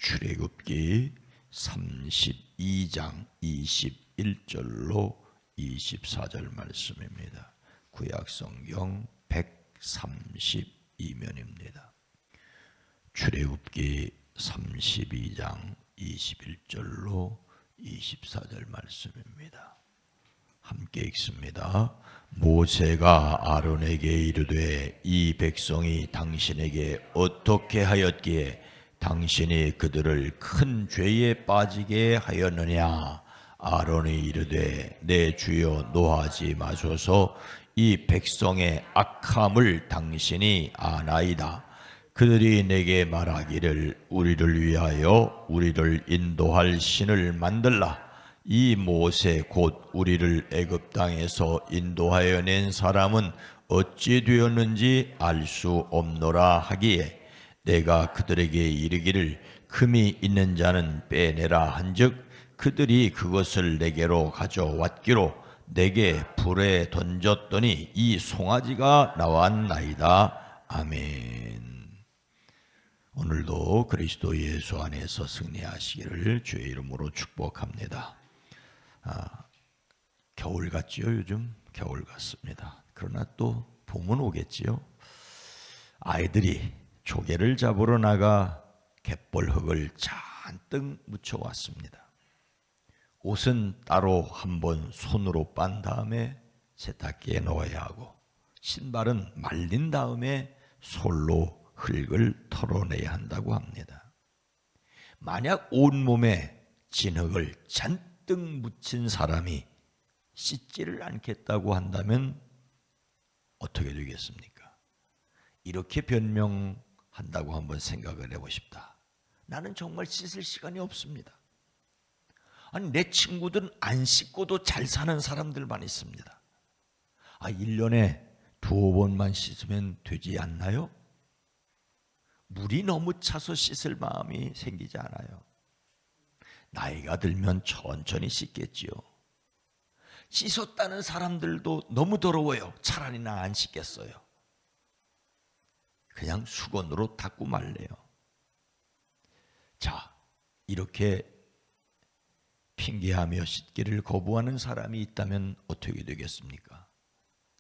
출애굽기 32장 21절로 24절 말씀입니다. 구약성경 132면입니다. 출애굽기 32장 21절로 24절 말씀입니다. 함께 읽습니다. 모세가 아론에게 이르되 이 백성이 당신에게 어떻게 하였기에 당신이 그들을 큰 죄에 빠지게 하였느냐. 아론이 이르되 내 주여 노하지 마소서. 이 백성의 악함을 당신이 아나이다. 그들이 내게 말하기를 우리를 위하여 우리를 인도할 신을 만들라. 이 모세 곧 우리를 애굽 땅에서 인도하여 낸 사람은 어찌 되었는지 알 수 없노라 하기에 내가 그들에게 이르기를 금이 있는 자는 빼내라 한즉 그들이 그것을 내게로 가져왔기로 내게 불에 던졌더니 이 송아지가 나왔나이다. 아멘. 오늘도 그리스도 예수 안에서 승리하시기를 주의 이름으로 축복합니다. 겨울 같지요. 요즘 겨울 같습니다. 그러나 또 봄은 오겠지요. 아이들이 조개를 잡으러 나가 갯벌흙을 잔뜩 묻혀왔습니다. 옷은 따로 한번 손으로 빤 다음에 세탁기에 넣어야 하고 신발은 말린 다음에 솔로 흙을 털어내야 한다고 합니다. 만약 온몸에 진흙을 잔뜩 묻힌 사람이 씻지를 않겠다고 한다면 어떻게 되겠습니까? 이렇게 변명한다고 한번 생각을 해보십다. 나는 정말 씻을 시간이 없습니다. 아니 내 친구들은 안 씻고도 잘 사는 사람들만 있습니다. 1년에 두어 번만 씻으면 되지 않나요? 물이 너무 차서 씻을 마음이 생기지 않아요. 나이가 들면 천천히 씻겠지요. 씻었다는 사람들도 너무 더러워요. 차라리 나 안 씻겠어요. 그냥 수건으로 닦고 말래요. 자, 이렇게 핑계하며 씻기를 거부하는 사람이 있다면 어떻게 되겠습니까?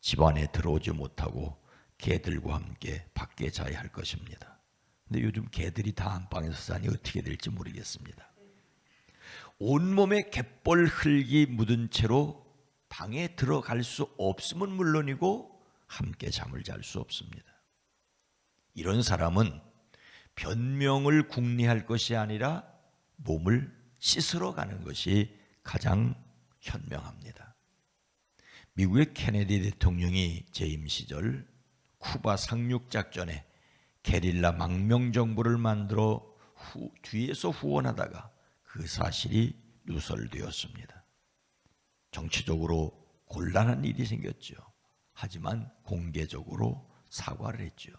집안에 들어오지 못하고 개들과 함께 밖에 자야 할 것입니다. 근데 요즘 개들이 다 안방에서 사니 어떻게 될지 모르겠습니다. 온몸에 갯벌 흙이 묻은 채로 방에 들어갈 수 없음은 물론이고 함께 잠을 잘 수 없습니다. 이런 사람은 변명을 궁리할 것이 아니라 몸을 씻으러 가는 것이 가장 현명합니다. 미국의 케네디 대통령이 재임 시절 쿠바 상륙작전에 게릴라 망명정부를 만들어 뒤에서 후원하다가 그 사실이 누설되었습니다. 정치적으로 곤란한 일이 생겼죠. 하지만 공개적으로 사과를 했죠.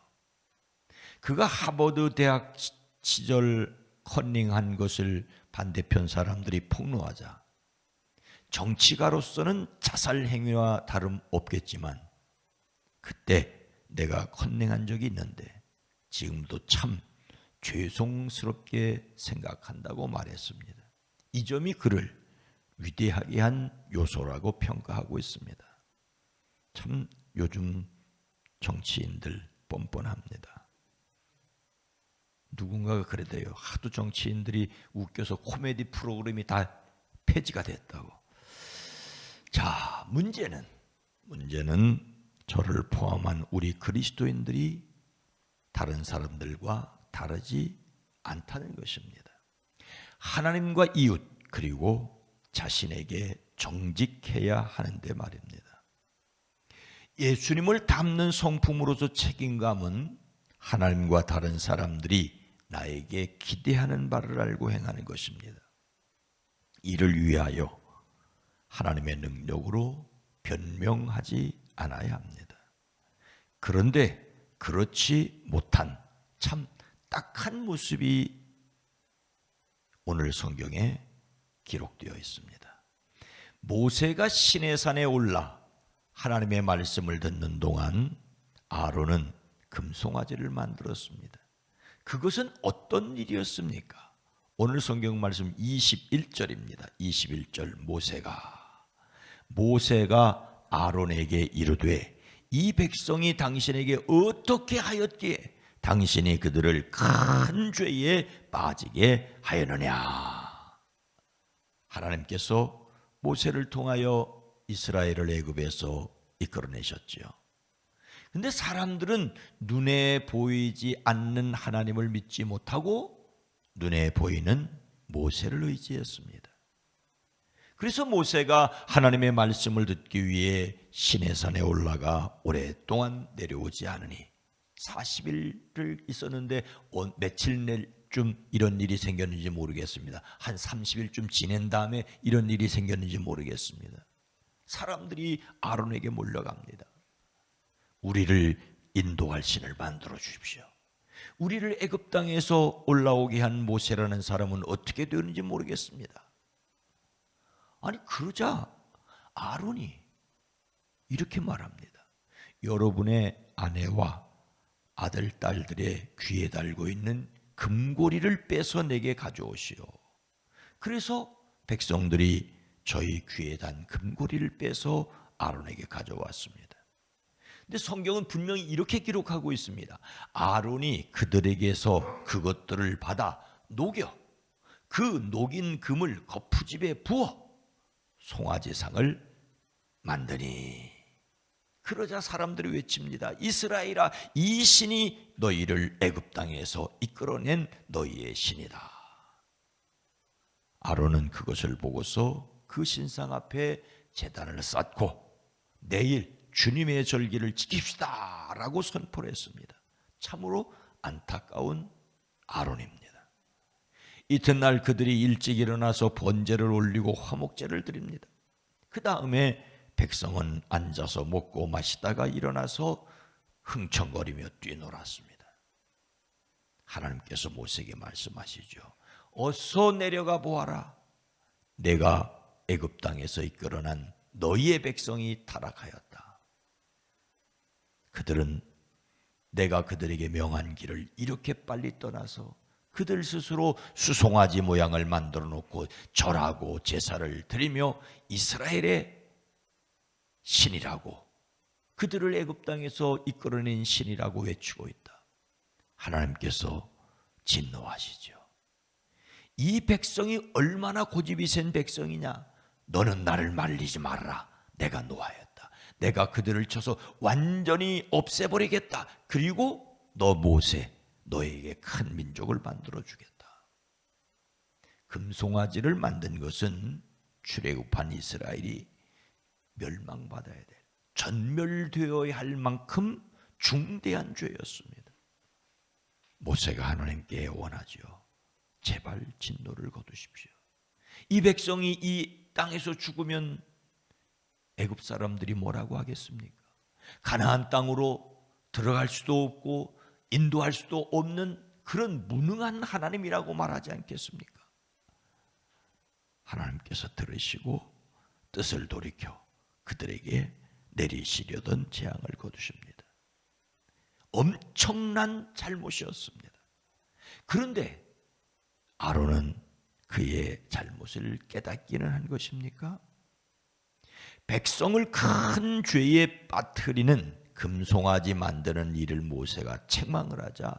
그가 하버드 대학 시절 컨닝한 것을 반대편 사람들이 폭로하자 정치가로서는 자살 행위와 다름없겠지만 그때 내가 컨닝한 적이 있는데 지금도 참 죄송스럽게 생각한다고 말했습니다. 이 점이 그를 위대하게 한 요소라고 평가하고 있습니다. 참 요즘 정치인들 뻔뻔합니다. 누군가가 그래대요. 하도 정치인들이 웃겨서 코미디 프로그램이 다 폐지가 됐다고. 자, 문제는 저를 포함한 우리 그리스도인들이 다른 사람들과 다르지 않다는 것입니다. 하나님과 이웃 그리고 자신에게 정직해야 하는데 말입니다. 예수님을 닮는 성품으로서 책임감은 하나님과 다른 사람들이 나에게 기대하는 바를 알고 행하는 것입니다. 이를 위하여 하나님의 능력으로 변명하지 않아야 합니다. 그런데 그렇지 못한 참 딱한 모습이 오늘 성경에 기록되어 있습니다. 모세가 시내산에 올라 하나님의 말씀을 듣는 동안 아론은 금송아지를 만들었습니다. 그것은 어떤 일이었습니까? 오늘 성경 말씀 21절입니다. 21절 모세가 아론에게 이르되 이 백성이 당신에게 어떻게 하였기에 당신이 그들을 큰 죄에 빠지게 하였느냐. 하나님께서 모세를 통하여 이스라엘을 애굽에서 이끌어내셨지요. 근데 사람들은 눈에 보이지 않는 하나님을 믿지 못하고 눈에 보이는 모세를 의지했습니다. 그래서 모세가 하나님의 말씀을 듣기 위해 시내산에 올라가 오랫동안 내려오지 않으니 40일을 있었는데 며칠쯤 이런 일이 생겼는지 모르겠습니다. 한 30일쯤 지낸 다음에 이런 일이 생겼는지 모르겠습니다. 사람들이 아론에게 몰려갑니다. 우리를 인도할 신을 만들어 주십시오. 우리를 애굽 땅에서 올라오게 한 모세라는 사람은 어떻게 되는지 모르겠습니다. 아니 그러자 아론이 이렇게 말합니다. 여러분의 아내와 아들, 딸들의 귀에 달고 있는 금고리를 빼서 내게 가져오시오. 그래서 백성들이 저희 귀에 단 금고리를 빼서 아론에게 가져왔습니다. 근데 성경은 분명히 이렇게 기록하고 있습니다. 아론이 그들에게서 그것들을 받아 녹여 그 녹인 금을 거푸집에 부어 송아지상을 만드니. 그러자 사람들이 외칩니다. 이스라엘아, 이 신이 너희를 애굽 땅에서 이끌어낸 너희의 신이다. 아론은 그것을 보고서 그 신상 앞에 제단을 쌓고 내일 주님의 절기를 지킵시다 라고 선포를 했습니다. 참으로 안타까운 아론입니다. 이튿날 그들이 일찍 일어나서 번제를 올리고 화목제를 드립니다. 그 다음에 백성은 앉아서 먹고 마시다가 일어나서 흥청거리며 뛰놀았습니다. 하나님께서 모세에게 말씀하시죠. 어서 내려가 보아라. 내가 애굽 땅에서 이끌어난 너희의 백성이 타락하였다. 그들은 내가 그들에게 명한 길을 이렇게 빨리 떠나서 그들 스스로 수송아지 모양을 만들어 놓고 절하고 제사를 드리며 이스라엘의 신이라고, 그들을 애굽 땅에서 이끌어낸 신이라고 외치고 있다. 하나님께서 진노하시죠. 이 백성이 얼마나 고집이 센 백성이냐. 너는 나를 말리지 말아라. 내가 노하였다. 내가 그들을 쳐서 완전히 없애버리겠다. 그리고 너 모세, 너에게 큰 민족을 만들어 주겠다. 금송아지를 만든 것은 출애굽한 이스라엘이 멸망받아야 될, 전멸되어야 할 만큼 중대한 죄였습니다. 모세가 하나님께 원하죠. 제발 진노를 거두십시오. 이 백성이 이 땅에서 죽으면 애굽 사람들이 뭐라고 하겠습니까? 가나안 땅으로 들어갈 수도 없고 인도할 수도 없는 그런 무능한 하나님이라고 말하지 않겠습니까? 하나님께서 들으시고 뜻을 돌이켜 그들에게 내리시려던 재앙을 거두십니다. 엄청난 잘못이었습니다. 그런데 아론은 그의 잘못을 깨닫기는 한 것입니까? 백성을 큰 죄에 빠뜨리는 금송아지 만드는 일을 모세가 책망을 하자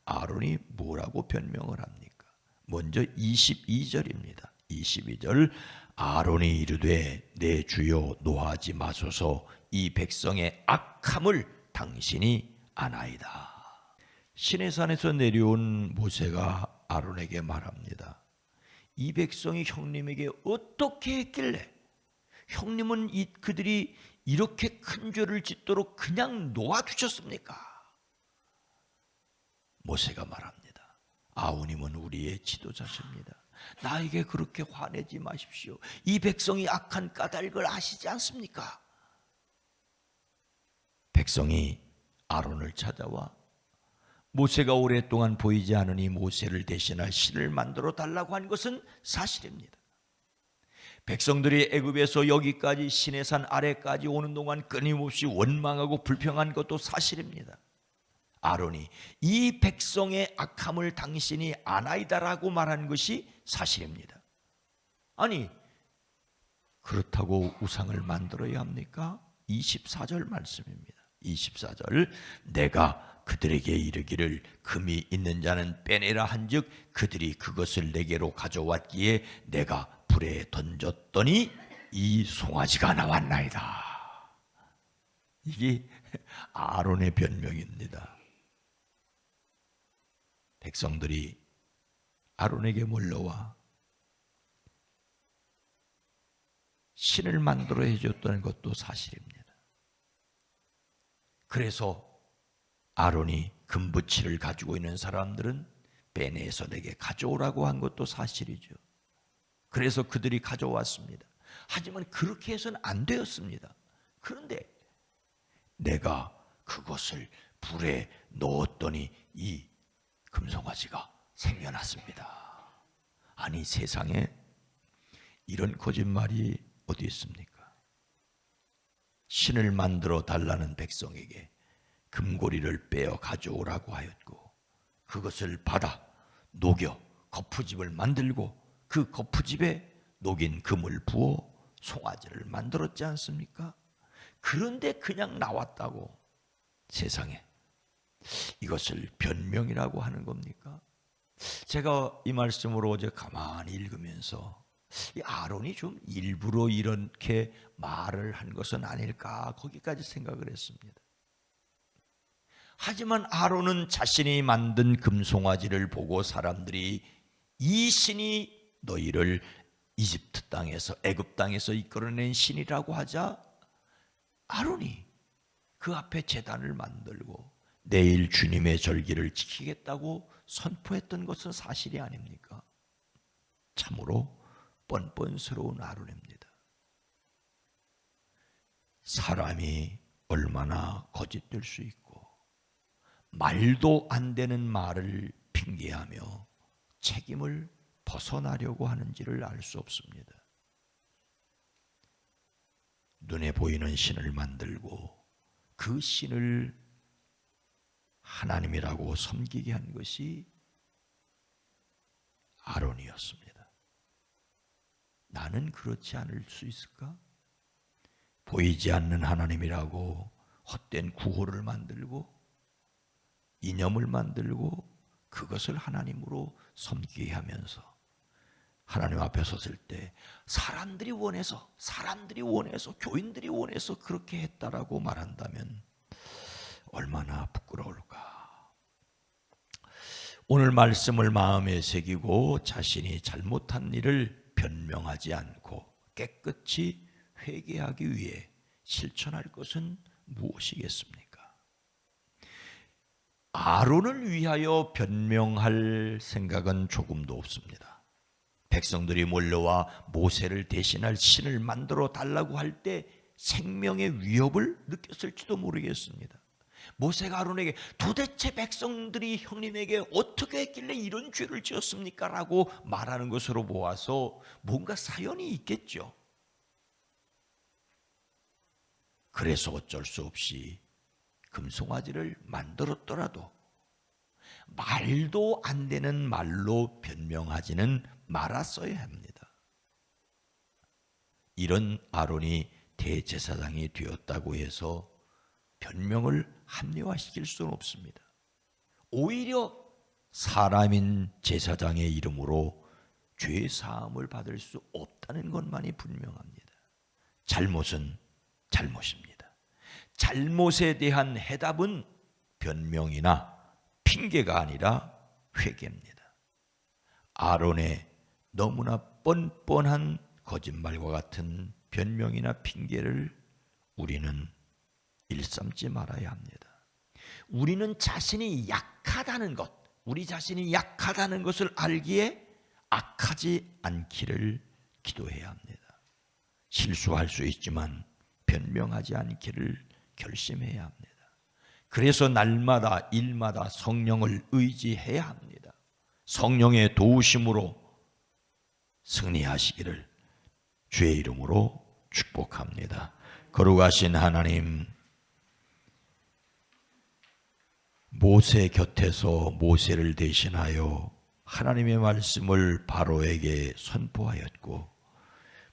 아론이 뭐라고 변명을 합니까? 먼저 22절입니다. 22절, 아론이 이르되 내 주여 노하지 마소서, 이 백성의 악함을 당신이 아나이다. 시내산에서 내려온 모세가 아론에게 말합니다. 이 백성이 형님에게 어떻게 했길래 형님은 그들이 이렇게 큰 죄를 짓도록 그냥 놓아두셨습니까? 모세가 말합니다. 아우님은 우리의 지도자십니다. 나에게 그렇게 화내지 마십시오. 이 백성이 악한 까닭을 아시지 않습니까? 백성이 아론을 찾아와 모세가 오랫동안 보이지 않으니 모세를 대신할 신을 만들어 달라고 한 것은 사실입니다. 백성들이 애굽에서 여기까지 시내산 아래까지 오는 동안 끊임없이 원망하고 불평한 것도 사실입니다. 아론이 이 백성의 악함을 당신이 아나이다라고 말한 것이 사실입니다. 아니, 그렇다고 우상을 만들어야 합니까? 24절 말씀입니다. 24절, 내가 그들에게 이르기를 금이 있는 자는 빼내라 한즉 그들이 그것을 내게로 가져왔기에 내가 불에 던졌더니 이 송아지가 나왔나이다. 이게 아론의 변명입니다. 백성들이 아론에게 몰려와 신을 만들어 해줬다는 것도 사실입니다. 그래서 아론이 금붙이를 가지고 있는 사람들은 빼내서 내게 가져오라고 한 것도 사실이죠. 그래서 그들이 가져왔습니다. 하지만 그렇게 해서는 안 되었습니다. 그런데 내가 그것을 불에 넣었더니 이 금송아지가 생겨났습니다. 아니, 세상에 이런 거짓말이 어디 있습니까? 신을 만들어 달라는 백성에게 금고리를 빼어 가져오라고 하였고 그것을 받아 녹여 거푸집을 만들고 그 거푸집에 녹인 금을 부어 송아지를 만들었지 않습니까? 그런데 그냥 나왔다고 세상에 이것을 변명이라고 하는 겁니까? 제가 이 말씀으로 어제 가만히 읽으면서 이 아론이 좀 일부러 이렇게 말을 한 것은 아닐까 거기까지 생각을 했습니다. 하지만 아론은 자신이 만든 금송아지를 보고 사람들이 이 신이 너희를 이집트 땅에서 애굽 땅에서 이끌어낸 신이라고 하자 아론이 그 앞에 제단을 만들고 내일 주님의 절기를 지키겠다고 선포했던 것은 사실이 아닙니까? 참으로 뻔뻔스러운 아론입니다. 사람이 얼마나 거짓될 수 있고 말도 안 되는 말을 핑계하며 책임을 벗어나려고 하는지를 알 수 없습니다. 눈에 보이는 신을 만들고 그 신을 하나님이라고 섬기게 한 것이 아론이었습니다. 나는 그렇지 않을 수 있을까? 보이지 않는 하나님이라고 헛된 구호를 만들고 이념을 만들고 그것을 하나님으로 섬기게 하면서 하나님 앞에 섰을 때 사람들이 원해서 교인들이 원해서 그렇게 했다라고 말한다면 얼마나 부끄러울까. 오늘 말씀을 마음에 새기고 자신이 잘못한 일을 변명하지 않고 깨끗이 회개하기 위해 실천할 것은 무엇이겠습니까? 아론을 위하여 변명할 생각은 조금도 없습니다. 백성들이 몰려와 모세를 대신할 신을 만들어 달라고 할 때 생명의 위협을 느꼈을지도 모르겠습니다. 모세가 아론에게 도대체 백성들이 형님에게 어떻게 했길래 이런 죄를 지었습니까? 라고 말하는 것으로 보아서 뭔가 사연이 있겠죠. 그래서 어쩔 수 없이 금송아지를 만들었더라도 말도 안 되는 말로 변명하지는 말았어야 합니다. 이런 아론이 대제사장이 되었다고 해서 변명을 합리화시킬 수는 없습니다. 오히려 사람인 제사장의 이름으로 죄 사함을 받을 수 없다는 것만이 분명합니다. 잘못은 잘못입니다. 잘못에 대한 해답은 변명이나 핑계가 아니라 회개입니다. 아론의 너무나 뻔뻔한 거짓말과 같은 변명이나 핑계를 우리는 일삼지 말아야 합니다. 우리는 자신이 약하다는 것, 우리 자신이 약하다는 것을 알기에 악하지 않기를 기도해야 합니다. 실수할 수 있지만 변명하지 않기를 결심해야 합니다. 그래서 날마다 일마다 성령을 의지해야 합니다. 성령의 도우심으로 승리하시기를 주의 이름으로 축복합니다. 거룩하신 하나님, 모세 곁에서 모세를 대신하여 하나님의 말씀을 바로에게 선포하였고,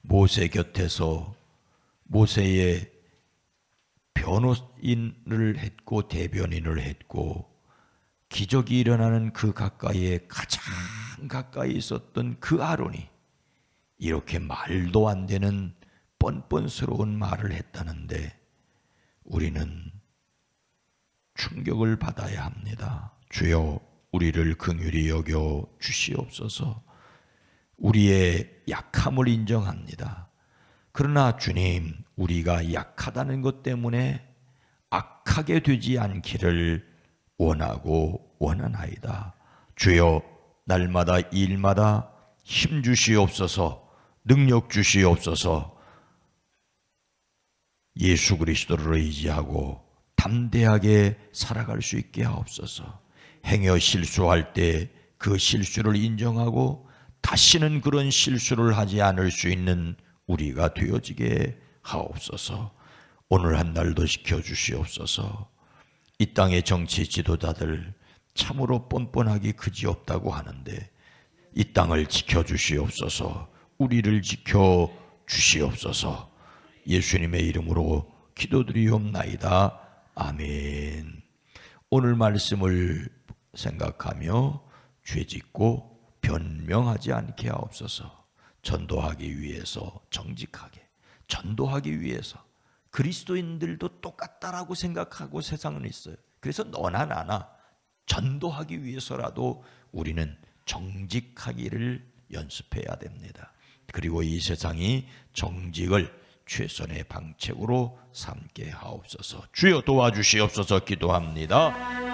모세 곁에서 모세의 변호인을 했고 대변인을 했고, 기적이 일어나는 그 가까이에 가장 가까이 있었던 그 아론이 이렇게 말도 안 되는 뻔뻔스러운 말을 했다는데 우리는 충격을 받아야 합니다. 주여, 우리를 긍휼히 여겨 주시옵소서. 우리의 약함을 인정합니다. 그러나 주님, 우리가 약하다는 것 때문에 악하게 되지 않기를 원하고 원하나이다. 주여, 날마다 일마다 힘 주시옵소서. 능력 주시옵소서. 예수 그리스도를 의지하고 담대하게 살아갈 수 있게 하옵소서. 행여 실수할 때 그 실수를 인정하고 다시는 그런 실수를 하지 않을 수 있는 우리가 되어지게 하옵소서. 오늘 한 날도 지켜주시옵소서. 이 땅의 정치 지도자들 참으로 뻔뻔하기 그지없다고 하는데 이 땅을 지켜주시옵소서. 우리를 지켜주시옵소서. 예수님의 이름으로 기도드리옵나이다. 아멘. 오늘 말씀을 생각하며 죄짓고 변명하지 않게 하옵소서. 전도하기 위해서 정직하게, 전도하기 위해서 그리스도인들도 똑같다라고 생각하고 세상은 있어요. 그래서 너나 나나 전도하기 위해서라도 우리는 정직하기를 연습해야 됩니다. 그리고 이 세상이 정직을 최선의 방책으로 삼게 하옵소서. 주여 도와주시옵소서. 기도합니다.